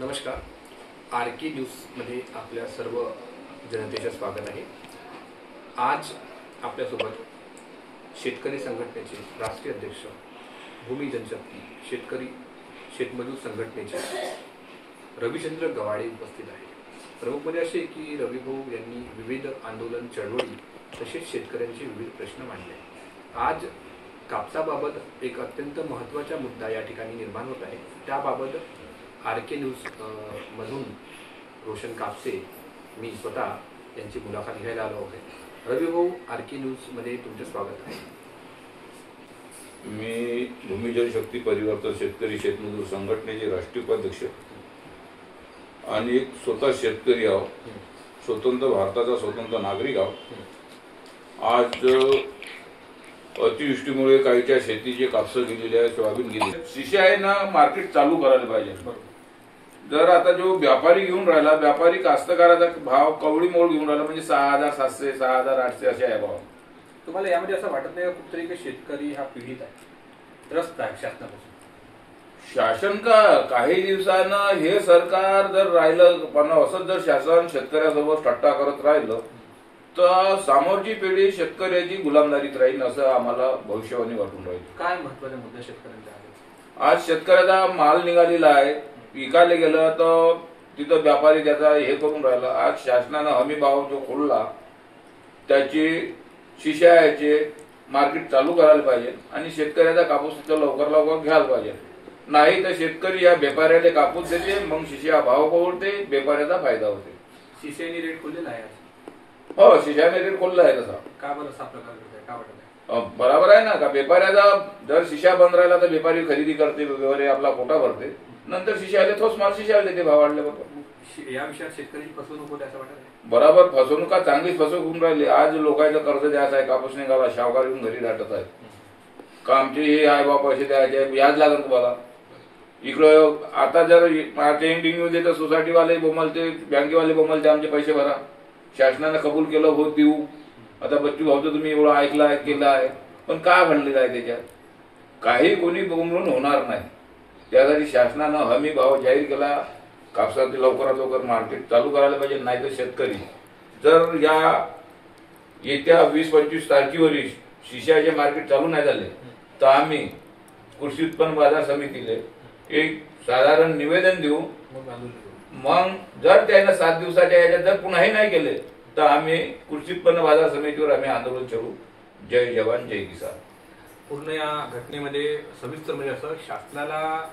नमस्कार. आरके न्यूजमध्ये आपल्या सर्व जनतेचे स्वागत आहे. आज आपल्यासोबत शेतकरी संघटनेचे राष्ट्रीय अध्यक्ष, भूमी जनशक्ती शेतकरी शेतमजूर संघटनेचे रविचंद्र गवाडे उपस्थित आहेत. प्रमुख म्हणजे असे की रविभाऊ यांनी विविध आंदोलन, चळवळी तसेच शेतकऱ्यांचे विविध प्रश्न मांडले. आज कापसाबाबत एक अत्यंत महत्त्वाचा मुद्दा या ठिकाणी निर्माण होत आहे. त्याबाबत आरके न्यूज मधून रोशन कापसे मी स्वतः यांची मुलाखत घ्यायला आलो आहे. रविभाऊ, आरके न्यूजमध्ये तुमचे स्वागत आहे. मी भूमी जनशक्ती परिवर्तन शेतकरी शेतमजूर संघटनेचे राष्ट्रीय उपाध्यक्ष आणि एक स्वतः शेतकरी आहो, स्वतंत्र भारताचा स्वतंत्र नागरिक आहो. आज अतिवृष्टीमुळे काहीच्या शेतीचे कापसं गेलेले आहे, सोयाबीन गेली. सीसीआयनं मार्केट चालू करायला पाहिजे. जर आता जो व्यापारी घेऊन राहिला, व्यापारी कास्तकाराचा भाव कवडी मोल घेऊन राहिला, म्हणजे 6,700 6,800 असे आहे भाव. तुम्हाला यामध्ये असं वाटत नाही खूप तरी की शेतकरी हा पीडित आहे, त्रस्त आहे शासनापासून? शासन का काही दिवसानं हे सरकार जर राहिलं पण असंच जर शासन शेतकऱ्यासोबत थट्टा करत राहिलं तर समोरची पिढी शेतकऱ्याची गुलामदारीत राहील, असं आम्हाला भविष्यवाणी वाटून राहील. काय महत्त्वाचे मुद्दे शेतकऱ्यांचे आहेत? आज शेतकऱ्याचा माल निघालेला आहे, विकायला गेलं तर तिथं व्यापारी त्याचा हे करून राहिला. आज शासनानं हमी भाव जो खोलला त्याची शिशायाचे मार्केट चालू करायला पाहिजे आणि शेतकऱ्याचा कापूस तिथं लवकर लवकर घ्यायला पाहिजे. नाही तर शेतकरी या व्यापाऱ्याला कापूस देते, मग शिशा भाव पडते, व्यापाऱ्याचा फायदा होते. शिशाने रेट खोललेला आहे. हो, शिशाने रेट खोलला आहे. तसा का बरं असा प्रकार घडतोय? का वाटत आहे? बरोबर आहे ना. का व्यापाऱ्याचा जर शिशा बंद राहिला तर व्यापारी खरेदी करते, व्यवहारी आपला कोटा भरते, नंतर शिशा आले थोस माल शिशा देते भाव वाढल्याबरोबर. या विषयात शेतकरी फसवणूक होते असं वाटत आहे? बरोबर, फसवणुका चांगलीच फसवणूक होऊन राहिली. आज लोकांचं कर्ज द्यायचं आहे, कापूस निघाला, शाहकार येऊन घरी दाटत आहे का आमचे हे आहे बा पैसे द्यायचे, व्याज लागेल तुम्हाला. इकडं आता जर एंडिंग येऊ दे तर सोसायटीवाले बोमलते, बँकेवाले बोमलते आमचे पैसे भरा. शासनानं कबूल केलं होत देऊ. आता बच्चू भाऊचं तुम्ही एवढं ऐकलं आहे, केलं आहे, पण काय घडलेलं आहे त्याच्यात? काही कोणी बोमलून होणार नाही. त्यासाठी शासनानं हमी भाव जाहीर केला. कापसाचे लवकरात लवकर मार्केट चालू करायला पाहिजे. नाही तर शेतकरी जर या येत्या 20-25 तारखेवर शिशाचे मार्केट चालू नाही झाले तर आम्ही कृषी उत्पन्न बाजार समितीले एक साधारण निवेदन देऊ. मग जर त्यानं 7 दिवसाच्या याच्यात जर पुन्हाही नाही केले तर आम्ही कृषी उत्पन्न बाजार समितीवर आम्ही आंदोलन करू. जय जवान जय किसान. पूर्ण या घटनेमध्ये सविस्तर म्हणजे असं शासनाला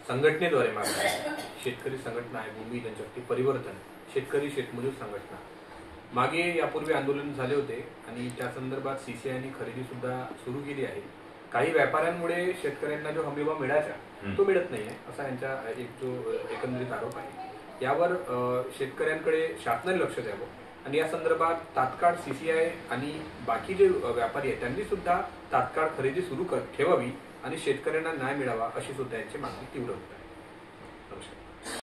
संघटनेद्वारे मागणी आहे. शेतकरी संघटना आहे भूमी जनशक्ती परिवर्तन शेतकरी शेतमजूर संघटना. मागे यापूर्वी आंदोलन झाले होते आणि त्या संदर्भात सीसीआयने खरेदी सुद्धा सुरू केली आहे. काही व्यापाऱ्यांमुळे शेतकऱ्यांना जो हमीभाव मिळायचा तो मिळत नाहीये असा यांचा एक जो एकंदरीत आरोप आहे. यावर शेतकऱ्यांकडे शासनाने लक्ष द्यावं आणि या संदर्भात तात्काळ सीसीआय आणि बाकी जे व्यापारी आहेत त्यांनी सुद्धा तात्काळ खरेदी सुरू ठेवावी आणि शेतकऱ्यांना न्याय मिळावा अशी सुद्धा यांची मागणी तीव्र होत आहे.